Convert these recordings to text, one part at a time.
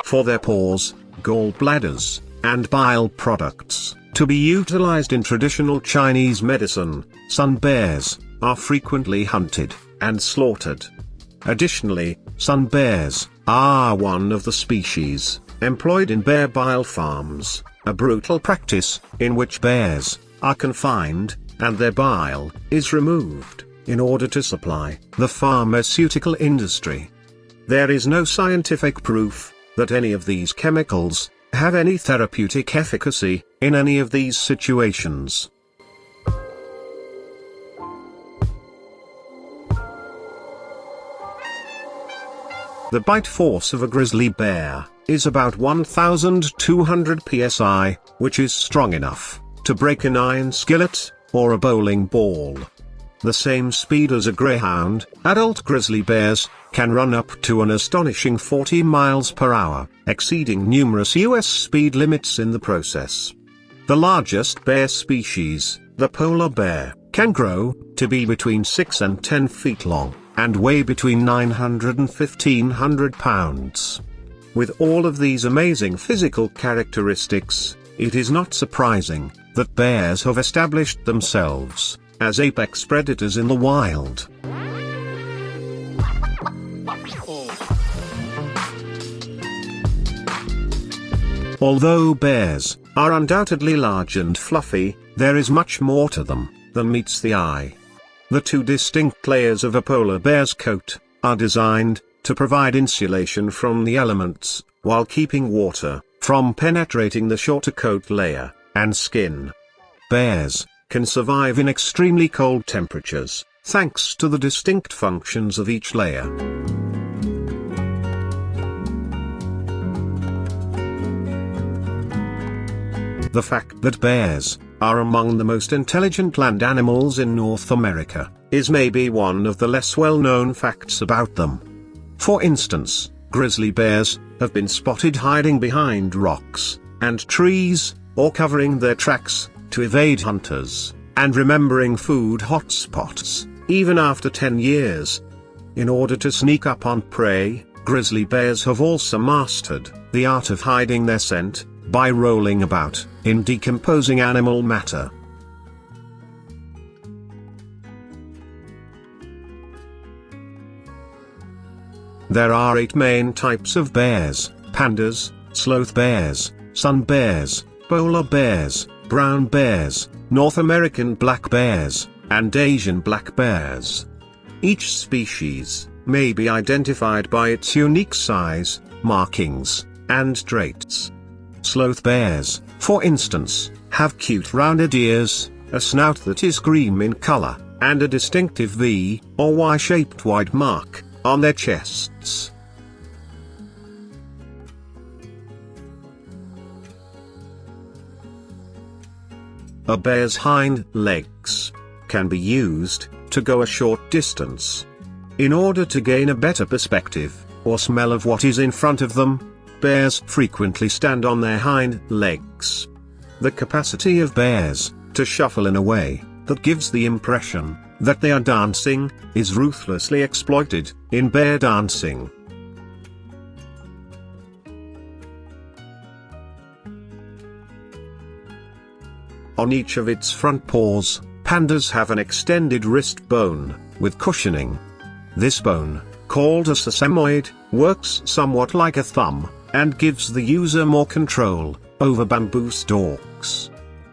for their paws, gallbladders, and bile products, to be utilized in traditional Chinese medicine. Sun bears are frequently hunted and slaughtered. Additionally, sun bears are one of the species employed in bear bile farms, a brutal practice in which bears are confined and their bile is removed in order to supply the pharmaceutical industry. There is no scientific proof that any of these chemicals have any therapeutic efficacy in any of these situations. The bite force of a grizzly bear is about 1,200 psi, which is strong enough to break an iron skillet or a bowling ball. The same speed as a greyhound, adult grizzly bears can run up to an astonishing 40 miles per hour, exceeding numerous US speed limits in the process. The largest bear species, the polar bear, can grow to be between 6 and 10 feet long, and weigh between 900 and 1,500 pounds. With all of these amazing physical characteristics, it is not surprising that bears have established themselves as apex predators in the wild. Although bears are undoubtedly large and fluffy, there is much more to them than meets the eye. The two distinct layers of a polar bear's coat are designed to provide insulation from the elements, while keeping water from penetrating the shorter coat layer and skin. Bears can survive in extremely cold temperatures, thanks to the distinct functions of each layer. The fact that bears are among the most intelligent land animals in North America is maybe one of the less well-known facts about them. For instance, grizzly bears have been spotted hiding behind rocks and trees, or covering their tracks to evade hunters, and remembering food hotspots, even after 10 years. In order to sneak up on prey, grizzly bears have also mastered the art of hiding their scent by rolling about in decomposing animal matter. There are 8 main types of bears: pandas, sloth bears, sun bears, polar bears, brown bears, North American black bears, and Asian black bears. Each species may be identified by its unique size, markings, and traits. Sloth bears, for instance, have cute rounded ears, a snout that is cream in color, and a distinctive V or Y-shaped wide mark on their chests. A bear's hind legs can be used to go a short distance. In order to gain a better perspective or smell of what is in front of them, bears frequently stand on their hind legs. The capacity of bears to shuffle in a way that gives the impression that they are dancing is ruthlessly exploited in bear dancing. On each of its front paws, pandas have an extended wrist bone with cushioning. This bone, called a sesamoid, works somewhat like a thumb and gives the user more control over bamboo stalks.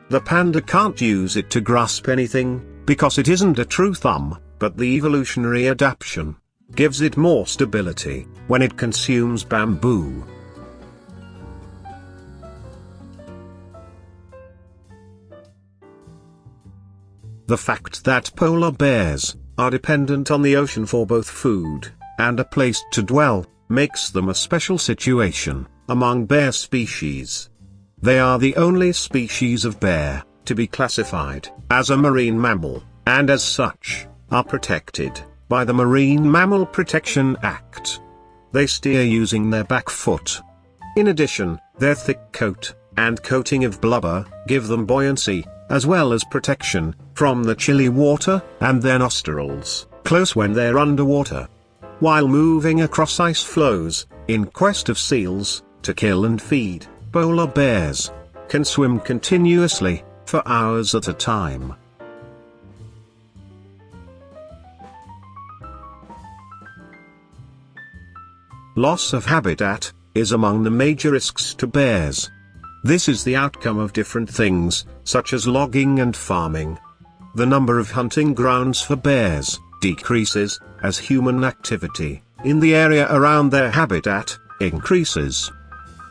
The panda can't use it to grasp anything because it isn't a true thumb, but the evolutionary adaptation gives it more stability when it consumes bamboo. The fact that polar bears are dependent on the ocean for both food and a place to dwell makes them a special situation among bear species. They are the only species of bear to be classified as a marine mammal, and as such, are protected by the Marine Mammal Protection Act. They steer using their back foot. In addition, their thick coat and coating of blubber give them buoyancy, as well as protection from the chilly water and their nostrils close when they're underwater. While moving across ice floes in quest of seals, to kill and feed, polar bears can swim continuously, for hours at a time. Loss of habitat is among the major risks to bears. This is the outcome of different things, such as logging and farming. The number of hunting grounds for bears decreases as human activity in the area around their habitat increases.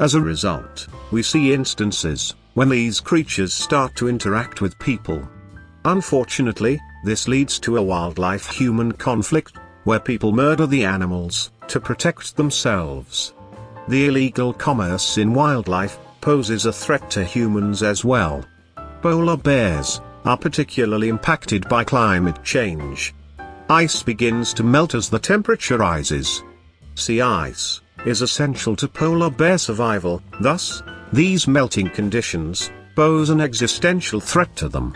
As a result, we see instances when these creatures start to interact with people. Unfortunately, this leads to a wildlife-human conflict, where people murder the animals to protect themselves. The illegal commerce in wildlife poses a threat to humans as well. Polar bears are particularly impacted by climate change. Ice begins to melt as the temperature rises. Sea ice is essential to polar bear survival, thus, these melting conditions pose an existential threat to them.